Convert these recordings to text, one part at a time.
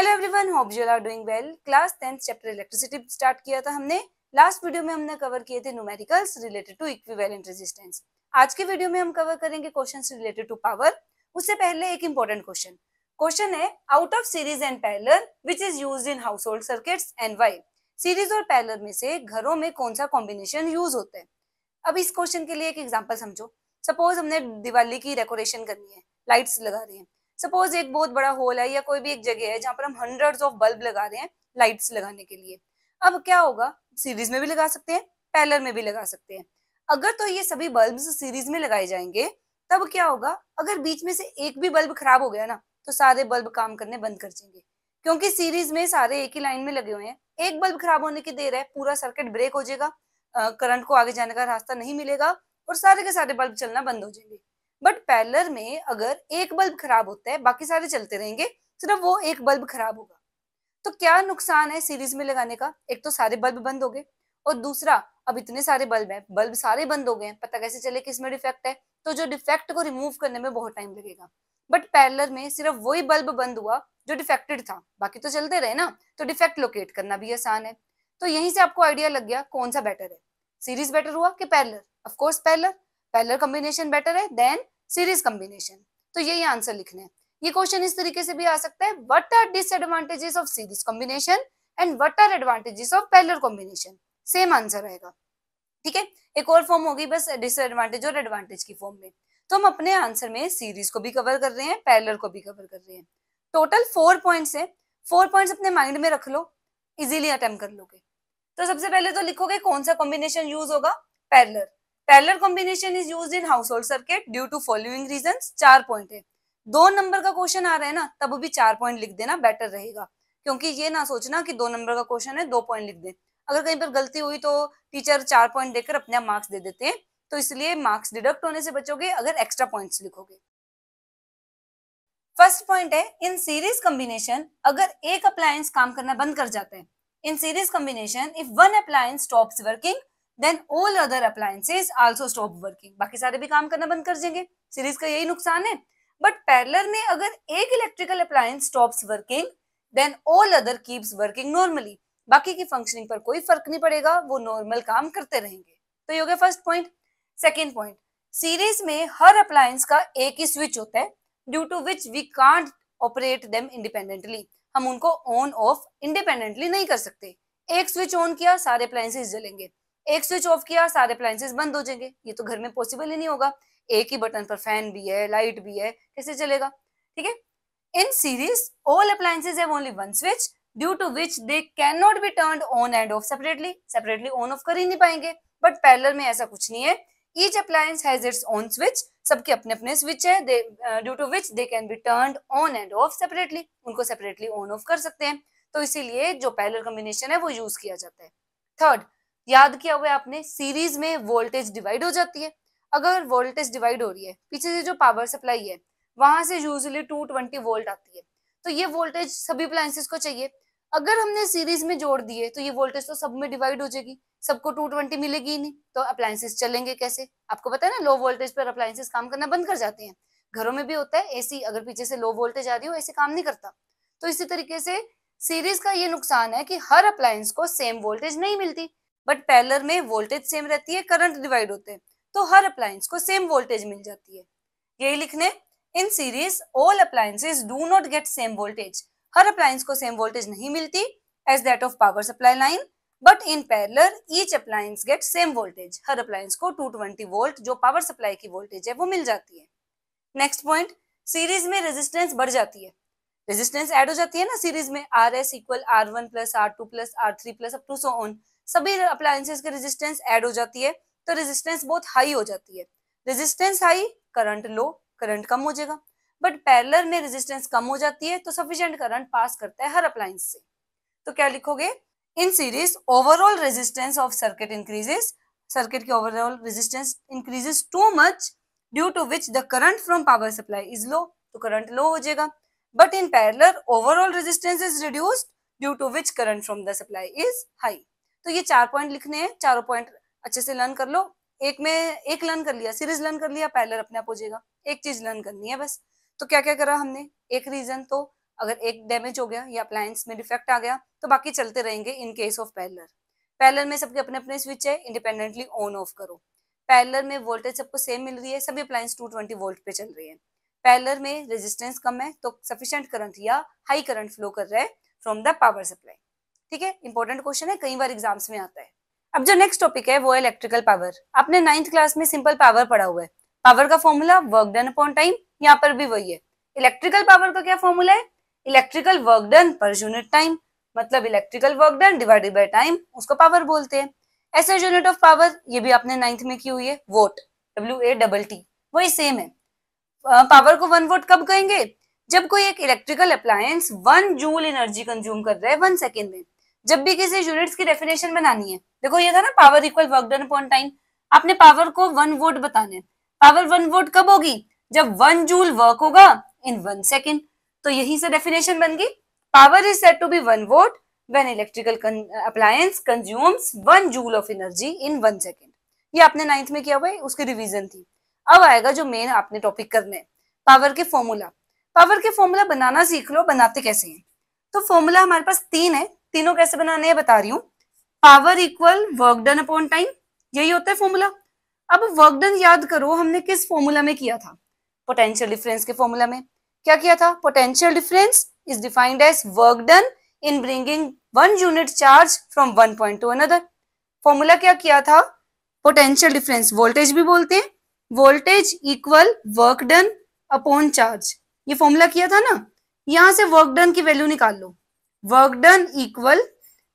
Hello everyone, hope you are doing well. Class 10th chapter electricity start किया था हमने। Last video में हमने कवर किए थे numericals related to equivalent resistance. आज की वीडियो में हम कवर करेंगे क्वेश्चंस रिलेटेड टू पावर। उससे पहले एक इंपॉर्टेंट क्वेश्चन है, out of series and parallel which is used in household circuits and why. Series और पैरेलल में से घरों में कौन सा कॉम्बिनेशन यूज होता है। अब इस क्वेश्चन के लिए एक एग्जांपल समझो। सपोज हमने दिवाली की डेकोरेशन करनी है, लाइट्स लगा रहे हैं। सपोज एक बहुत बड़ा हॉल है या कोई भी एक जगह है जहां पर हम हंड्रेड्स ऑफ बल्ब लगा रहे हैं लाइट्स लगाने के लिए। अब क्या होगा, सीरीज में भी लगा सकते हैं, पैरेलल में भी लगा सकते हैं। अगर तो ये सभी बल्ब सीरीज में लगाए जाएंगे तब क्या होगा, अगर बीच में से एक भी बल्ब खराब हो गया ना तो सारे बल्ब काम करने बंद कर जाएंगे, क्योंकि सीरीज में सारे एक ही लाइन में लगे हुए हैं। एक बल्ब खराब होने की देर है, पूरा सर्किट ब्रेक हो जाएगा, करंट को आगे जाने का रास्ता नहीं मिलेगा और सारे के सारे बल्ब चलना बंद हो जाएंगे। बट पैरेलल में अगर एक बल्ब खराब होता है बाकी सारे चलते रहेंगे, सिर्फ वो एक बल्ब खराब होगा। तो क्या नुकसान है सीरीज में लगाने का? एक तो सारे बल्ब बंद हो गए, और दूसरा अब इतने सारे बल्ब हैं, बल्ब सारे बंद हो गए हैं, पता कैसे चले किसमें डिफेक्ट है? तो जो डिफेक्ट को रिमूव करने में बहुत टाइम लगेगा। बट पैरेलल में सिर्फ वही बल्ब बंद हुआ जो डिफेक्टेड था, बाकी तो चलते रहे ना, तो डिफेक्ट लोकेट करना भी आसान है। तो यहीं से आपको आइडिया लग गया कौन सा बेटर है। सीरीज बेटर हुआ कि parallel? Of course parallel. Parallel combination better है देन सीरीज कॉम्बिनेशन। तो यही आंसर लिखना है। ये क्वेश्चन इस तरीके से भी आ सकता है, what are disadvantages of series combination and what are advantages of parallel combination. Same answer आएगा। ठीक है, एक और फॉर्म होगी बस डिसएडवांटेज और एडवांटेज की फॉर्म में। तो हम अपने आंसर में सीरीज को भी कवर कर रहे हैं, पैरेलल को भी कवर कर रहे हैं। टोटल 4 पॉइंट्स है। 4 पॉइंट्स अपने माइंड में रख लो, इजीली अटेम्प्ट कर लोगे। तो सबसे पहले तो लिखोगे कौन सा कॉम्बिनेशन यूज होगा, parallel. Parallel combination is used in household circuit due to following reasons. 4 point है। 2 नंबर का क्वेश्चन आ रहा है ना, तब भी 4 पॉइंट लिख देना बेटर रहेगा, क्योंकि ये ना सोचना कि 2 नंबर का क्वेश्चन है 2 पॉइंट लिख दे। अगर कहीं पर गलती हुई तो टीचर 4 पॉइंट देकर अपने आप मार्क्स दे देते हैं, तो इसलिए मार्क्स डिडक्ट होने से बचोगे अगर एक्स्ट्रा पॉइंट्स लिखोगे। फर्स्ट पॉइंट है, इन सीरीज कॉम्बिनेशन अगर एक अप्लायंस काम करना बंद कर जाता है। In series combination if one appliance stops working then all other appliances also stop working. बाकी सारे भी काम करना बंद कर देंगे। सीरीज का यही नुकसान है। बट पैरेलल में अगर एक electrical appliance stops working then all other keeps working normally. बाकी की फंक्शनिंग पर कोई फर्क नहीं पड़ेगा, वो नॉर्मल काम करते रहेंगे। तो ये हो गया first point. Second point, series में हर अप्लायंस का एक ही स्विच होता है due to which we can't operate them independently. हम उनको ऑन ऑफ इंडिपेंडेंटली नहीं कर सकते। एक स्विच ऑन किया सारे अप्लायंसेस जलेंगे, एक स्विच ऑफ किया सारे अप्लायंसेस बंद हो जाएंगे। ये तो घर में पॉसिबल ही नहीं होगा। एक ही बटन पर फैन भी है, लाइट भी है, कैसे चलेगा? ठीक है। In series all appliances have only one switch due to which they can not be turned on and off separately. Separately on off कर ही नहीं पाएंगे। बट पैरेलल में ऐसा कुछ नहीं है। Each appliance has its own switch. सबके अपने अपने स्विच है, due to which they can be turned on and off separately. उनको सेपरेटली ऑन ऑफ कर सकते हैं। तो इसीलिए जो पैरेलल कॉम्बिनेशन है वो यूज किया जाता है। थर्ड, याद किया हुआ है आपने, सीरीज में वोल्टेज डिवाइड हो जाती है। अगर वोल्टेज डिवाइड हो रही है, पीछे से जो पावर सप्लाई है वहां से यूजुअली 220 वोल्ट आती है, तो ये वोल्टेज सभी अप्लायंसेस को चाहिए। अगर हमने सीरीज में जोड़ दिए तो ये वोल्टेज तो सब में डिवाइड हो जाएगी, सबको 220 मिलेगी ही नहीं, तो अप्लायंसेस चलेंगे कैसे? आपको पता है ना, लो वोल्टेज पर अप्लायंसेस काम करना बंद कर जाते हैं। घरों में भी होता है, एसी अगर पीछे से लो वोल्टेज आ रही हो एसी काम नहीं करता। तो इसी तरीके से सीरीज का ये नुकसान है कि हर अप्लायंस को सेम वोल्टेज नहीं मिलती। बट पैरेलल में वोल्टेज सेम रहती है, करंट डिवाइड होते हैं, तो हर अप्लायंस को सेम वोल्टेज मिल जाती है। यही लिखने, in series all appliances do not get same voltage. हर अप्लायंस को सेम वोल्टेज नहीं मिलती as that of power supply line, but in parallel each appliance get same voltage. हर अप्लायंस को 220 वोल्ट जो पावर सप्लाई की वोल्टेज है वो मिल जाती है। नेक्स्ट पॉइंट, सीरीज में रेजिस्टेंस बढ़ जाती है। रेजिस्टेंस ऐड हो जाती है ना सीरीज में, R S equal R1 plus R2 plus R3 plus up to so on. सभी अप्लायंसेस के रेजिस्टेंस ऐड हो जाती है, तो रेजिस्टेंस बहुत हाई हो जाती है। रेजिस्टेंस हाई, करंट लो, करंट कम हो जाएगा। बट पैरेलल में रेजिस्टेंस कम हो जाती है तो सफिशिएंट करंट पास करता है हर अप्लायंस से। तो क्या लिखोगे, in series overall resistance of circuit increases. Circuit की overall resistance increases too much due to which the current from power supply is low, तो करंट लो हो जाएगा। But in parallel overall resistance is reduced due to which current from the supply is high. तो ये 4 point लिखने हैं, चारों point अच्छे से लर्न कर लो। एक में एक लर्न कर लिया, सीरीज लर्न कर लिया, पैरेलल अपने आप हो जाएगा। एक चीज लर्न करनी है बस। तो क्या क्या करा हमने, एक रीजन तो अगर एक डैमेज हो गया या अप्लायंस में डिफेक्ट आ गया तो बाकी चलते रहेंगे in case of parallel. Parallel में सबके अपने अपने स्विच है, इंडिपेंडेंटली ऑन ऑफ करो। पैरेलल में वोल्टेज सबको सेम मिल रही है, सभी अप्लायंस 220 वोल्ट पे चल रही है। पैरेलल में रेजिस्टेंस कम है तो सफिशिएंट करंट या हाई करंट फ्लो कर रहा है फ्रॉम द पावर सप्लाई। ठीक है, इंपॉर्टेंट क्वेश्चन है, कई बार एग्जाम्स में आता है। अब जो नेक्स्ट टॉपिक है वो है इलेक्ट्रिकल पावर। आपने 9th क्लास में सिंपल पावर पढ़ा हुआ है। पावर का formula work done upon time, यहाँ पर भी वही है। इलेक्ट्रिकल पावर का क्या फॉर्मूला है? Electrical work done per unit time, मतलब electrical work done divided by time, उसको पावर बोलते हैं। ऐसे यूनिट ऑफ पावर ये भी आपने 9th में की हुई है, वोट, WATT, वही सेम है। पावर को 1 वोट कब कहेंगे? जब कोई एक electrical appliance 1 joule energy consume कर रहा है 1 सेकेंड में। जब भी किसी यूनिट्स की डेफिनेशन बनानी है, देखो ये था ना power equal work done upon time, आपने पावर को 1 वोट बताने। पावर 1 वोट कब होगी? जब 1 जूल वर्क होगा इन 1 सेकेंड। तो यही से डेफिनेशन बन गई, power is said to be 1 watt when electrical appliance consumes 1 joule of energy in 1 second. ये आपने 9th में किया हुआ है, उसकी रिवीजन थी। अब आएगा जो मेन आपने टॉपिक करने हैं, पावर के फॉर्मूला। पावर के फॉर्मूला बनाना सीख लो, बनाते कैसे हैं। तो फॉर्मूला हमारे पास 3 है, तीनों कैसे बनाने हैं बता रही हूँ। Power equal work done upon time, यही होता है फॉर्मूला। अब वर्क डन याद करो हमने किस फॉर्मूला में किया था? पोटेंशियल डिफरेंस के फॉर्मूला में। क्या किया था? Potential difference is defined as work done in bringing 1 unit charge from 1 point to another. Formula क्या किया था? पोटेंशियल डिफरेंस वोल्टेज भी बोलते हैं, voltage equal work done upon charge, ये फॉर्मूला किया था ना। यहां से वर्क डन की वैल्यू निकाल लो, वर्क डन इक्वल,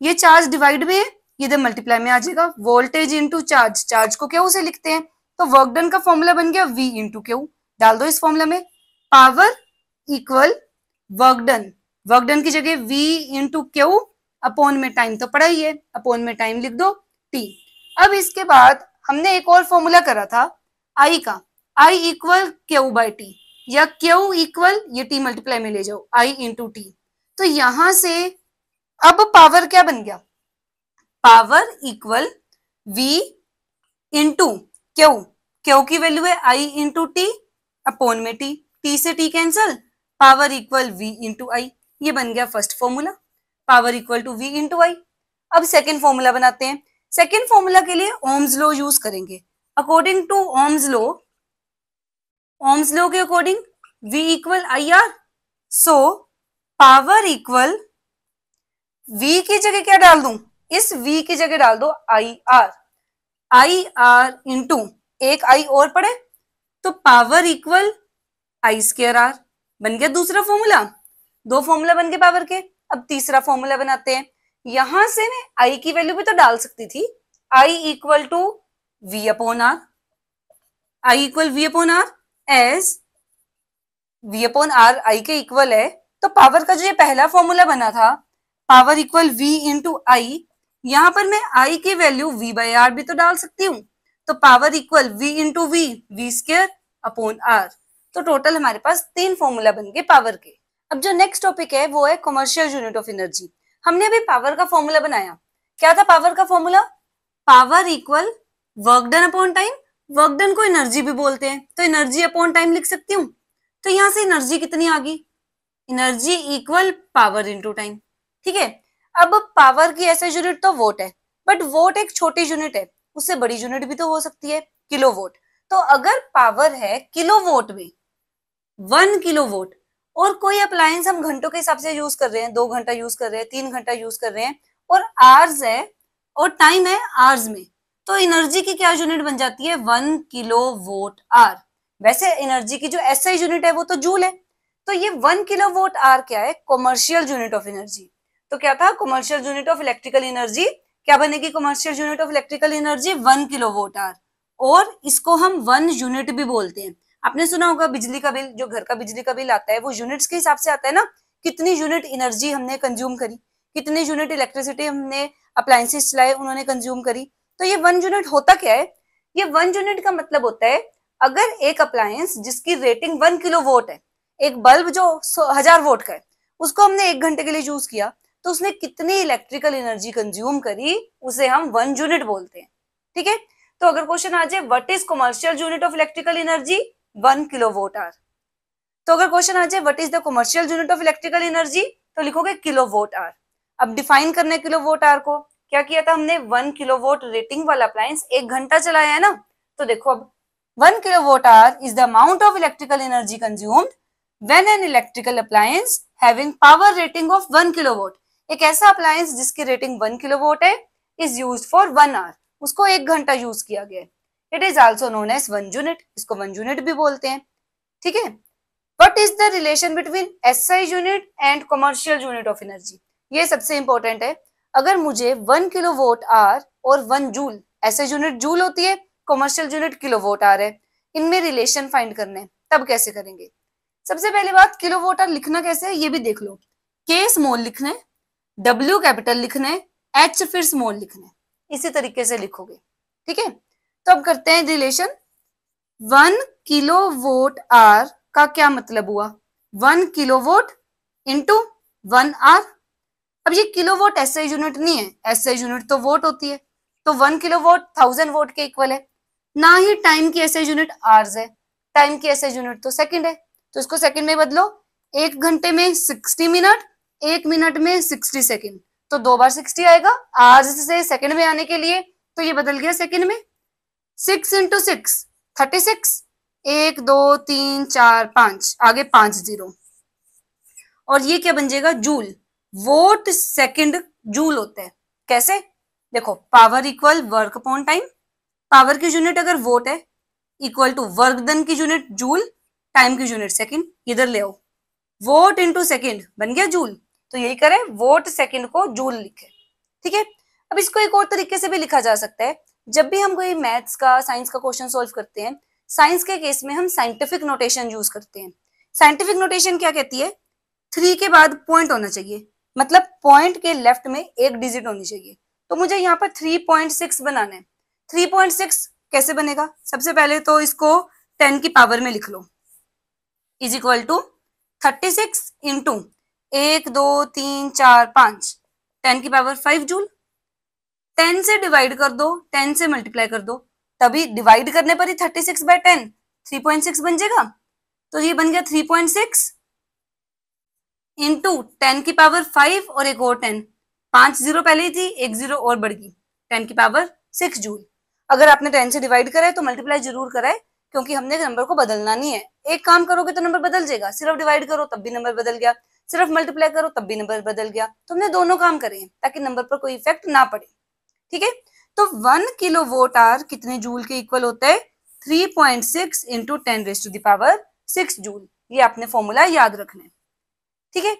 ये चार्ज डिवाइड में है, ये इधर मल्टीप्लाई में आ जाएगा, वोल्टेज इंटू चार्ज, चार्ज को क्यू से लिखते हैं, तो वर्क डन का फॉर्मूला बन गया V इंटू क्यू। डाल दो इस फॉर्मूला में, power equal work done, work done की जगह V इंटू क्यू, अपॉन में टाइम तो पड़ा ही है, अपॉन में टाइम लिख दो T। अब इसके बाद हमने एक और फॉर्मूला करा था I का, I equal Q by T, या क्यू इक्वल ये T मल्टीप्लाई में ले जाओ I इंटू टी। तो यहां से अब पावर क्या बन गया? Power equal V into Q, Q की वैल्यू है I इंटू टी, अपॉन में T, T से T cancel, power equal V into I। ये बन गया first formula, power equal to V into I। अब सेकेंड फॉर्मूला बनाते हैं। सेकेंड फॉर्मूला के लिए ओम्स लॉ यूज करेंगे। According to Ohm's law, Ohm's law के according V equal IR, so power equal V की जगह क्या डाल दूं? इस V की जगह डाल दो IR, IR इंटू एक I और पड़े तो power equal I square R, बन गया दूसरा फॉर्मूला। 2 फॉर्मूला बन गए पावर के। अब तीसरा फॉर्मूला बनाते हैं। यहां से मैं I की वैल्यू भी तो डाल सकती थी, I equal to V upon R, I equal V upon R, as V upon R I के इक्वल है, तो पावर का जो ये पहला फॉर्मूला बना था, power equal V into I, यहां पर मैं I की वैल्यू V बाई R भी तो डाल सकती हूँ, तो power equal V into V square upon R। तो टोटल हमारे पास 3 फॉर्मूला बन गए पावर के। अब जो नेक्स्ट टॉपिक है वो है कमर्शियल यूनिट ऑफ एनर्जी। हमने अभी पावर का फॉर्मूला बनाया, क्या था पावर का formula? Power equal work done upon time, work done को एनर्जी भी बोलते हैं, तो एनर्जी अपॉन टाइम लिख सकती हूँ। तो यहां से एनर्जी कितनी आ गई? Energy equal power into time. ठीक है, अब पावर की ऐसे यूनिट तो वोट है, बट वोट एक छोटी यूनिट है, उससे बड़ी यूनिट भी तो हो सकती है, किलो वोट। तो अगर पावर है किलो वोट में 1 किलो वोट, और कोई अप्लायंस हम घंटों के हिसाब से यूज कर रहे हैं, 2 घंटा यूज कर रहे हैं, 3 घंटा यूज कर रहे हैं, और आवर्स है और टाइम है आवर्स में, तो एनर्जी की क्या यूनिट बन जाती है? 1 किलो वोट आर। वैसे एनर्जी की जो एसआई यूनिट है वो तो जूल है, तो ये 1 किलो वोट आर क्या है? Commercial unit of energy. तो क्या था? Commercial unit of electrical energy क्या बनेगी? Commercial unit of electrical energy 1 kilowatt hour, और इसको हम 1 यूनिट भी बोलते हैं। आपने सुना होगा बिजली का बिल, जो घर का बिजली का बिल आता है वो यूनिट्स के हिसाब से आता है ना, कितनी यूनिट एनर्जी हमने कंज्यूम करी, कितनी यूनिट इलेक्ट्रिसिटी हमने अप्लायंसेस चलाए उन्होंने कंज्यूम करी। तो ये 1 यूनिट होता क्या है? ये 1 यूनिट का मतलब होता है अगर एक अप्लायंस जिसकी रेटिंग 1 किलो वोट है, एक बल्ब जो 1000 वोट का है, उसको हमने 1 घंटे के लिए यूज किया, तो उसने कितनी इलेक्ट्रिकल एनर्जी कंज्यूम करी, उसे हम 1 यूनिट बोलते हैं। ठीक है, तो अगर क्वेश्चन आ जाए what is commercial unit of electrical energy, 1 kilowatt hour. तो अगर क्वेश्चन आ जाए what is the commercial unit of electrical energy, तो लिखोगे किलोवोट आवर। अब डिफाइन करना है किलोवोट आवर को, क्या किया था हमने, 1 किलोवोट रेटिंग वाला अप्लायंस 1 घंटा चलाया है ना, तो देखो अब 1 kilowatt hour is the amount of electrical energy consumed when an electrical appliance having power rating of 1 kilowatt. एक ऐसा अप्लायंस जिसकी रेटिंग 1 किलोवोट है इज यूज्ड फॉर 1 आवर, उसको 1 घंटा यूज किया गया है। It is also known as 1 unit, इसको 1 यूनिट भी बोलते हैं। ठीक है, what is the relation between SI unit and commercial unit of energy, ये सबसे इंपॉर्टेंट है। अगर मुझे 1 किलोवोट आवर और 1 जूल, एसआई यूनिट जूल होती है, कमर्शियल यूनिट किलोवोट आवर है, इनमें रिलेशन फाइंड करने हैं, तब कैसे करेंगे। सबसे पहली बात, किलोवोट आवर लिखना कैसे है ये भी देख लो। के स्मॉल लिखना है, डब्ल्यू कैपिटल लिखना है, एच फिर स्मॉल लिखना है, इसी तरीके से लिखोगे। ठीक है, तो अब करते हैं रिलेशन। 1 किलोवोट आवर का क्या मतलब हुआ, 1 किलोवोट इंटू 1 आवर। अब ये किलोवोट एसआई यूनिट नहीं है, एसआई यूनिट तो वोट होती है, तो 1 किलोवोट 1000 वोट के इक्वल है। ना ही टाइम की एसआई यूनिट आवर्स है, टाइम की एसआई यूनिट तो सेकंड है, तो इसको सेकंड में बदलो। 1 घंटे में 60 मिनट, 1 मिनट में 60 सेकंड, तो 2 बार 60 आएगा। आवर्स से सेकंड में आने के लिए तो ये बदल गया सेकंड में। 6 इंटू 6 36, 1 2 3 4 5, आगे 5 जीरो, और ये क्या बन जाएगा, जूल। वोट सेकंड जूल होता है। कैसे, देखो power equal work upon time, power की यूनिट अगर वोट है इक्वल टू वर्क डन की यूनिट जूल, टाइम की यूनिट सेकंड, इधर ले आओ, वोट इंटू सेकंड बन गया जूल। तो यही करें, वोट सेकंड को जूल लिखे। ठीक है, अब इसको एक और तरीके से भी लिखा जा सकता है। जब भी हम कोई मैथ्स का, साइंस का क्वेश्चन सॉल्व करते हैं, साइंस के केस में हम साइंटिफिक नोटेशन यूज करते हैं। साइंटिफिक नोटेशन क्या कहती है, 3 के बाद पॉइंट होना चाहिए, मतलब पॉइंट के लेफ्ट में एक डिजिट होनी चाहिए। तो मुझे यहाँ पर 3.6 बनाना है। 3.6 कैसे बनेगा, सबसे पहले तो इसको 10 की पावर में लिख लो, इज इक्वल टू 36 इंटू 1 2 3 4 5, 10 की पावर 5 जूल। 10 से डिवाइड कर दो, 10 से मल्टीप्लाई कर दो, तभी डिवाइड करने पर ही 36/10 3.6 बन जाएगा। तो ये बन गया 3.6 इंटू 10 की पावर 5 और एक और 10, 5 जीरो पहले ही थी, एक जीरो और बढ़ गई, 10 की पावर 6 जूल। अगर आपने 10 से डिवाइड करा है तो मल्टीप्लाई जरूर करा है, क्योंकि हमने नंबर को बदलना नहीं है। एक काम करोगे तो नंबर बदल जाएगा, सिर्फ डिवाइड करो तब भी नंबर बदल गया, सिर्फ मल्टीप्लाई करो तब भी नंबर बदल गया। तो हमने दोनों काम करे हैं ताकि नंबर पर कोई इफेक्ट ना पड़े। ठीक है, तो 1 किलोवोट आवर कितने जूल के इक्वल होता है, 3.6 इंटू 10⁻6 जूल। ये आपने फॉर्मूला याद रखना है। ठीक है,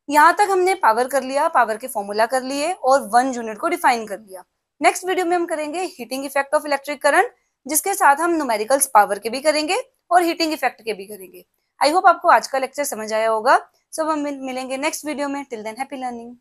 यहाँ तक हमने पावर कर लिया, पावर के फॉर्मूला कर लिए और 1 यूनिट को डिफाइन कर लिया। नेक्स्ट वीडियो में हम करेंगे heating effect of electric current, जिसके साथ हम न्यूमेरिकल्स पावर के भी करेंगे और हीटिंग इफेक्ट के भी करेंगे। आई होप आपको आज का लेक्चर समझ आया होगा। सब हम मिलेंगे नेक्स्ट वीडियो में। Till than happy learning.